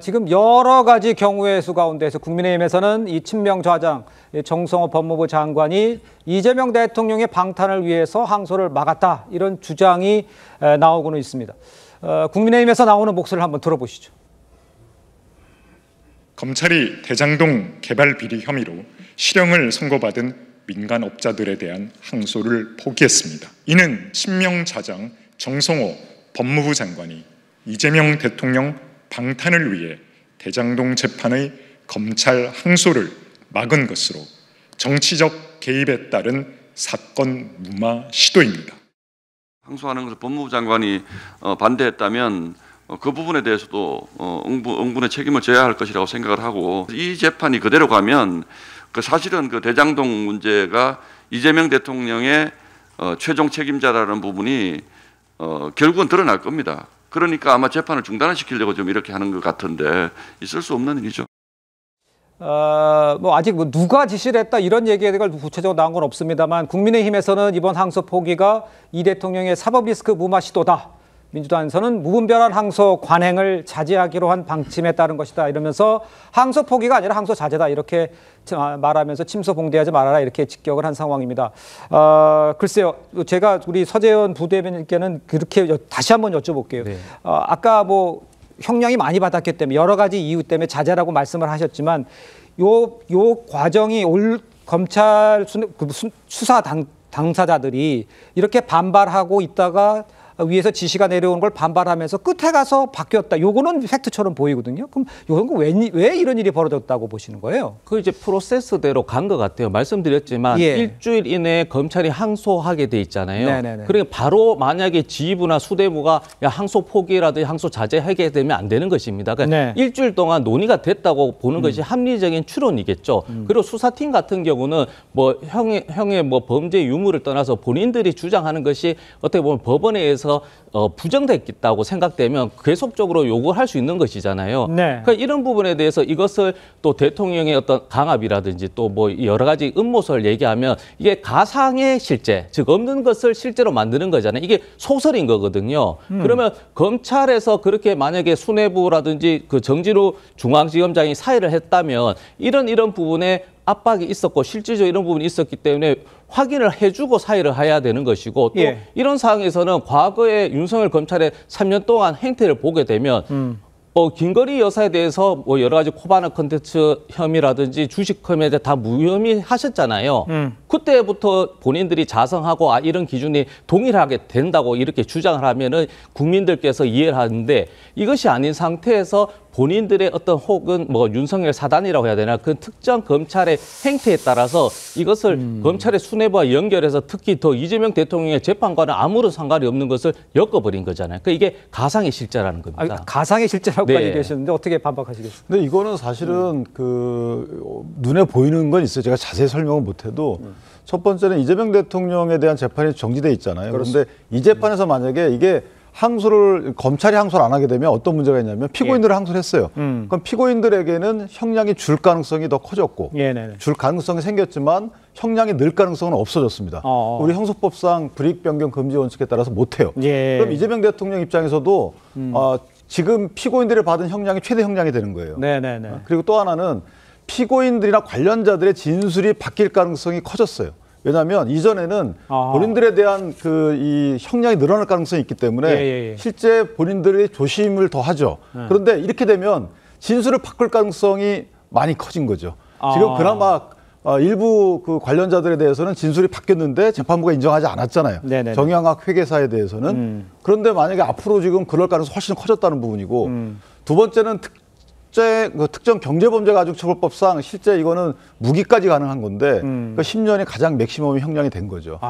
지금 여러 가지 경우의 수 가운데서 국민의힘에서는 이 친명 좌장 정성호 법무부 장관이 이재명 대통령의 방탄을 위해서 항소를 막았다, 이런 주장이 나오고는 있습니다. 국민의힘에서 나오는 목소리를 한번 들어보시죠. 검찰이 대장동 개발 비리 혐의로 실형을 선고받은 민간업자들에 대한 항소를 포기했습니다. 이는 친명 좌장 정성호 법무부 장관이 이재명 대통령 방탄을 위해 대장동 재판의 검찰 항소를 막은 것으로 정치적 개입에 따른 사건 무마 시도입니다. 항소하는 것을 법무부 장관이 반대했다면 그 부분에 대해서도 응분의 책임을 져야 할 것이라고 생각을 하고, 이 재판이 그대로 가면 사실은 그 대장동 문제가 이재명 대통령의 최종 책임자라는 부분이 결국은 드러날 겁니다. 그러니까 아마 재판을 중단을 시키려고 좀 이렇게 하는 것 같은데, 있을 수 없는 일이죠. 뭐 아직 뭐 누가 지시를 했다 이런 얘기가 구체적으로 나온 건 없습니다만, 국민의힘에서는 이번 항소 포기가 이 대통령의 사법 리스크 무마 시도다, 민주당에서는 무분별한 항소 관행을 자제하기로 한 방침에 따른 것이다 이러면서 항소 포기가 아니라 항소 자제다 이렇게 말하면서 침소봉대하지 말아라 이렇게 직격을 한 상황입니다. 글쎄요, 제가 우리 서재현 부대변인께는 그렇게 다시 한번 여쭤볼게요. 네. 아까 뭐 형량이 많이 받았기 때문에 여러 가지 이유 때문에 자제라고 말씀을 하셨지만, 요 과정이 검찰 수사 당사자들이 이렇게 반발하고 있다가 위에서 지시가 내려오는 걸 반발하면서 끝에 가서 바뀌었다, 요거는 팩트처럼 보이거든요. 그럼 요건 왜 이런 일이 벌어졌다고 보시는 거예요? 그 이제 프로세스대로 간 것 같아요. 말씀드렸지만 일주일 이내에 검찰이 항소하게 돼 있잖아요. 네네네. 그러니까 바로 만약에 지휘부나 수뇌부가 항소 포기라든지 항소 자제하게 되면 안 되는 것입니다. 그러니까 일주일 동안 논의가 됐다고 보는 것이 합리적인 추론이겠죠. 그리고 수사팀 같은 경우는 뭐 형의 뭐 범죄 유무를 떠나서 본인들이 주장하는 것이 어떻게 보면 법원에 의해서 부정됐다고 생각되면 계속적으로 요구할 수 있는 것이잖아요. 그러니까 이런 부분에 대해서 이것을 또 대통령의 어떤 강압이라든지 또 뭐 여러 가지 음모설 얘기하면 이게 가상의 실제, 즉 없는 것을 실제로 만드는 거잖아요. 이게 소설인 거거든요. 그러면 검찰에서 그렇게 만약에 수뇌부라든지 그 정진우 중앙지검장이 사의를 했다면 이런 부분에 압박이 있었고 실질적으로 이런 부분이 있었기 때문에 확인을 해주고 사의를 해야 되는 것이고, 또 이런 상황에서는 과거에 윤석열 검찰의 3년 동안 행태를 보게 되면 김건희 여사에 대해서 뭐 여러 가지 코바나 콘텐츠 혐의라든지 주식 혐의에 대해 다 무혐의 하셨잖아요. 그때부터 본인들이 자성하고 이런 기준이 동일하게 된다고 이렇게 주장을 하면은 국민들께서 이해를 하는데, 이것이 아닌 상태에서 본인들의 어떤 혹은 뭐 윤석열 사단이라고 해야 되나, 그 특정 검찰의 행태에 따라서 이것을 검찰의 수뇌부와 연결해서 특히 더 이재명 대통령의 재판과는 아무런 상관이 없는 것을 엮어버린 거잖아요. 그러니까 이게 가상의 실제라는 겁니다. 가상의 실제라고까지 얘기하셨는데 어떻게 반박하시겠어요? 근데 이거는 사실은 눈에 보이는 건 있어요. 제가 자세히 설명을 못해도 첫 번째는 이재명 대통령에 대한 재판이 정지돼 있잖아요. 그런데 이 재판에서 만약에 이게 검찰이 항소를 안 하게 되면 어떤 문제가 있냐면 피고인들을 항소를 했어요. 그럼 피고인들에게는 형량이 줄 가능성이 더 커졌고 줄 가능성이 생겼지만 형량이 늘 가능성은 없어졌습니다. 우리 형소법상 불이익 변경 금지 원칙에 따라서 못해요. 그럼 이재명 대통령 입장에서도 지금 피고인들이 받은 형량이 최대 형량이 되는 거예요. 그리고 또 하나는 피고인들이나 관련자들의 진술이 바뀔 가능성이 커졌어요. 왜냐하면 이전에는 본인들에 대한 이 형량이 늘어날 가능성이 있기 때문에 실제 본인들이 조심을 더 하죠. 그런데 이렇게 되면 진술을 바꿀 가능성이 많이 커진 거죠. 지금 그나마 일부 그 관련자들에 대해서는 진술이 바뀌었는데 재판부가 인정하지 않았잖아요. 정영학 회계사에 대해서는. 그런데 만약에 앞으로 지금 그럴 가능성이 훨씬 커졌다는 부분이고, 두 번째는 특정 경제범죄가중처벌법상 실제 이거는 무기까지 가능한 건데 그러니까 10년이 가장 맥시멈이 형량이 된 거죠.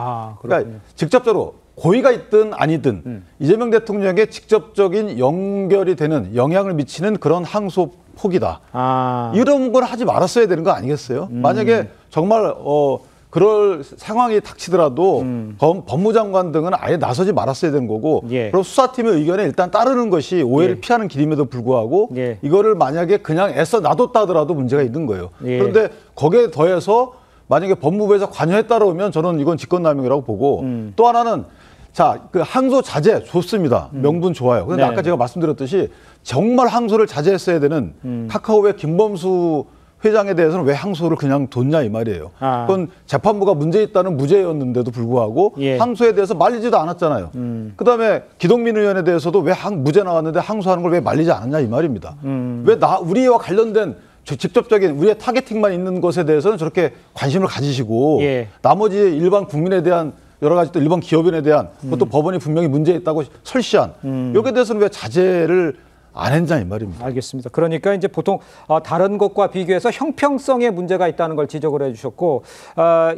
그러니까 직접적으로 고의가 있든 아니든 이재명 대통령에게 직접적인 연결이 되는, 영향을 미치는 그런 항소 포기다. 이런 걸 하지 말았어야 되는 거 아니겠어요? 만약에 정말 그럴 상황이 닥치더라도 법무장관 등은 아예 나서지 말았어야 되는 거고, 그럼 수사팀의 의견에 일단 따르는 것이 오해를 피하는 길임에도 불구하고 이거를 만약에 그냥 애써 놔뒀다 하더라도 문제가 있는 거예요. 그런데 거기에 더해서 만약에 법무부에서 관여했다고 하면 저는 이건 직권남용이라고 보고, 또 하나는 자, 그 항소 자제 좋습니다. 명분 좋아요. 그런데 아까 제가 말씀드렸듯이 정말 항소를 자제했어야 되는 카카오의 김범수 회장에 대해서는 왜 항소를 그냥 뒀냐 이 말이에요. 그건 재판부가 문제 있다는 무죄였는데도 불구하고 항소에 대해서 말리지도 않았잖아요. 그다음에 기동민 의원에 대해서도 왜 무죄 나왔는데 항소하는 걸 왜 말리지 않았냐 이 말입니다. 왜 우리와 관련된 직접적인 우리의 타겟팅만 있는 것에 대해서는 저렇게 관심을 가지시고 나머지 일반 국민에 대한 여러 가지 또 일반 기업인에 대한 그것도 법원이 분명히 문제 있다고 설시한 여기에 대해서는 왜 자제를 안 했냐 이 말입니다. 알겠습니다. 그러니까 이제 보통 다른 것과 비교해서 형평성에 문제가 있다는 걸 지적을 해주셨고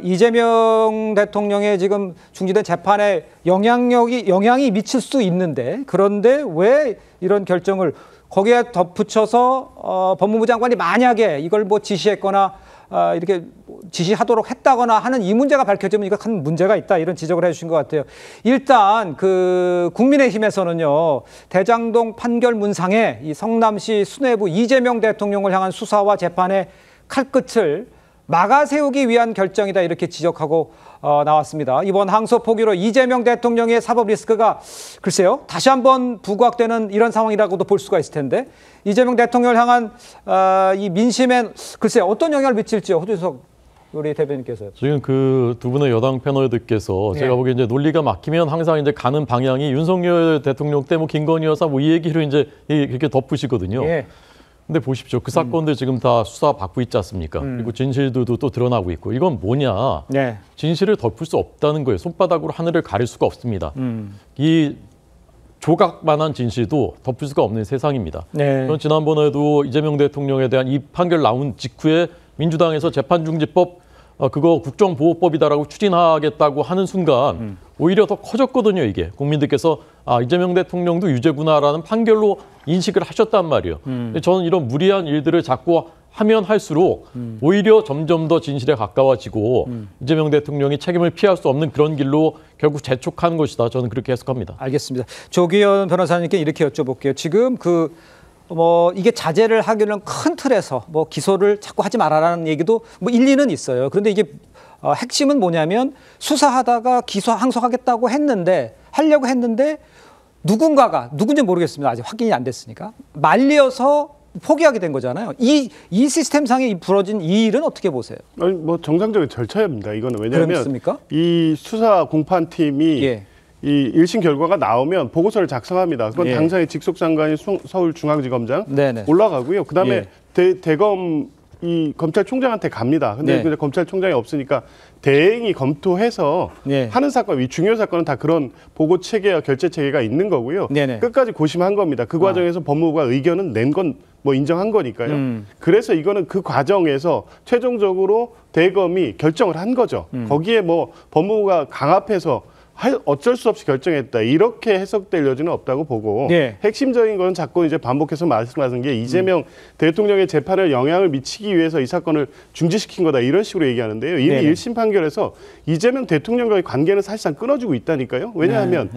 이재명 대통령의 지금 중지된 재판에 영향이 미칠 수 있는데 그런데 왜 이런 결정을 거기에 덧붙여서 법무부 장관이 만약에 이걸 뭐 지시했거나 이렇게 지시하도록 했다거나 하는 이 문제가 밝혀지면 이거 큰 문제가 있다 이런 지적을 해주신 것 같아요. 일단 그 국민의힘에서는요 대장동 판결문상에 이 성남시 수뇌부 이재명 대통령을 향한 수사와 재판의 칼끝을 막아세우기 위한 결정이다 이렇게 지적하고 나왔습니다. 이번 항소 포기로 이재명 대통령의 사법 리스크가 글쎄요 다시 한번 부각되는 이런 상황이라고도 볼 수가 있을 텐데 이재명 대통령을 향한 이 민심엔 글쎄요 어떤 영향을 미칠지요. 호준석 우리 대변인께서요. 지금 그 두 분의 여당 패널들께서 제가 보기에 이제 논리가 막히면 항상 이제 가는 방향이 윤석열 대통령 때 뭐 김건희 여사 뭐 이 얘기로 이제 이렇게 덮으시거든요. 근데 보십시오. 그 사건들 지금 다 수사 받고 있지 않습니까? 그리고 진실들도 또 드러나고 있고. 이건 뭐냐. 진실을 덮을 수 없다는 거예요. 손바닥으로 하늘을 가릴 수가 없습니다. 이 조각만한 진실도 덮을 수가 없는 세상입니다. 저는 지난번에도 이재명 대통령에 대한 이 판결 나온 직후에 민주당에서 재판중지법 그거 국정보호법이다라고 추진하겠다고 하는 순간 오히려 더 커졌거든요. 이게 국민들께서 이재명 대통령도 유죄구나라는 판결로 인식을 하셨단 말이에요. 저는 이런 무리한 일들을 자꾸 하면 할수록 오히려 점점 더 진실에 가까워지고 이재명 대통령이 책임을 피할 수 없는 그런 길로 결국 재촉하는 것이다. 저는 그렇게 해석합니다. 알겠습니다. 조기현 변호사님께 이렇게 여쭤볼게요. 지금 이게 자제를 하기는 큰 틀에서 기소를 자꾸 하지 말아라는 얘기도 일리는 있어요. 그런데 이게 핵심은 뭐냐면 수사하다가 항소하겠다고 하려고 했는데 누군가가 누군지 모르겠습니다. 아직 확인이 안 됐으니까 말려서 포기하게 된 거잖아요. 이 시스템상에 벌어진 이 일은 어떻게 보세요? 아니, 정상적인 절차입니다. 이거는 왜냐하면 그렇습니까? 이 수사 공판팀이 이 1심 결과가 나오면 보고서를 작성합니다. 그건 당사의 직속 장관이 서울중앙지검장 올라가고요. 그다음에 대검 이 검찰총장한테 갑니다. 근데 검찰총장이 없으니까 대행이 검토해서 하는 사건, 이 중요 사건은 다 그런 보고 체계와 결재 체계가 있는 거고요. 끝까지 고심한 겁니다. 그 과정에서 법무부가 의견은 낸 건 인정한 거니까요. 그래서 이거는 그 과정에서 최종적으로 대검이 결정을 한 거죠. 거기에 법무부가 강압해서 어쩔 수 없이 결정했다. 이렇게 해석될 여지는 없다고 보고 핵심적인 건 자꾸 이제 반복해서 말씀하신 게 이재명 대통령의 재판에 영향을 미치기 위해서 이 사건을 중지시킨 거다. 이런 식으로 얘기하는데요. 이미 1심 판결에서 이재명 대통령과의 관계는 사실상 끊어지고 있다니까요. 왜냐하면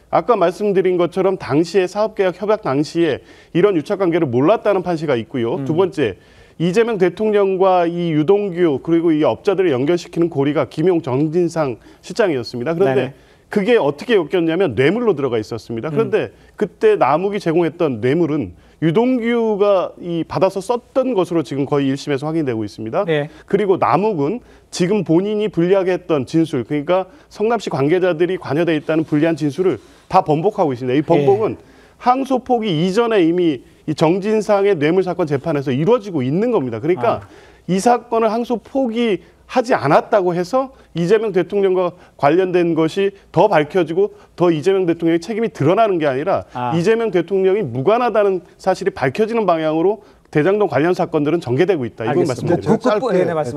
아까 말씀드린 것처럼 당시에 사업계약 협약 당시에 이런 유착관계를 몰랐다는 판시가 있고요. 두 번째, 이재명 대통령과 이 유동규 그리고 이 업자들을 연결시키는 고리가 김용 정진상 실장이었습니다. 그런데 그게 어떻게 엮였냐면 뇌물로 들어가 있었습니다. 그런데 그때 남욱이 제공했던 뇌물은 유동규가 받아서 썼던 것으로 지금 거의 1심에서 확인되고 있습니다. 그리고 남욱은 지금 본인이 불리하게 했던 진술, 그러니까 성남시 관계자들이 관여돼 있다는 불리한 진술을 다 번복하고 있습니다. 이 번복은 항소 포기 이전에 이미 이 정진상의 뇌물 사건 재판에서 이루어지고 있는 겁니다. 그러니까 이 사건을 항소 포기하지 않았다고 해서 이재명 대통령과 관련된 것이 더 밝혀지고 더 이재명 대통령의 책임이 드러나는 게 아니라 이재명 대통령이 무관하다는 사실이 밝혀지는 방향으로 대장동 관련 사건들은 전개되고 있다. 이건 말씀드립니다.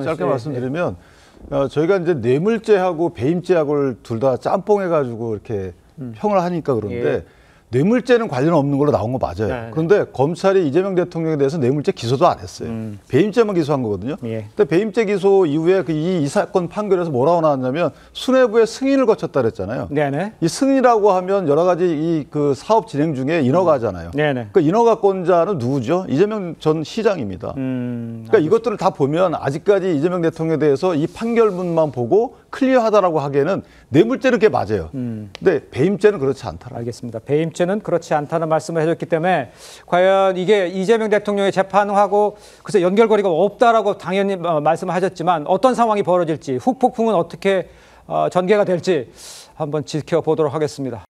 짧게 말씀드리면 저희가 이제 뇌물죄하고 배임죄하고를 둘 다 짬뽕해가지고 이렇게 형을 하니까 그런데 뇌물죄는 관련 없는 걸로 나온 거 맞아요. 네. 그런데 검찰이 이재명 대통령에 대해서 뇌물죄 기소도 안 했어요. 배임죄만 기소한 거거든요. 예. 근데 배임죄 기소 이후에 이 사건 판결에서 뭐라고 나왔냐면 수뇌부의 승인을 거쳤다 그랬잖아요. 네네. 이 승인이라고 하면 여러 가지 그 사업 진행 중에 인허가 하잖아요. 네네. 그 인허가권자는 누구죠? 이재명 전 시장입니다. 그러니까 이것들을 다 보면 아직까지 이재명 대통령에 대해서 이 판결문만 보고 클리어하다라고 하기에는 뇌물죄는 꽤 맞아요. 근데 배임죄는 그렇지 않더라고요. 알겠습니다. 배임죄는 그렇지 않다는 말씀을 해줬기 때문에 과연 이게 이재명 대통령의 재판하고 글쎄 연결고리가 없다라고 당연히 말씀하셨지만 어떤 상황이 벌어질지 후폭풍은 어떻게 전개가 될지 한번 지켜보도록 하겠습니다.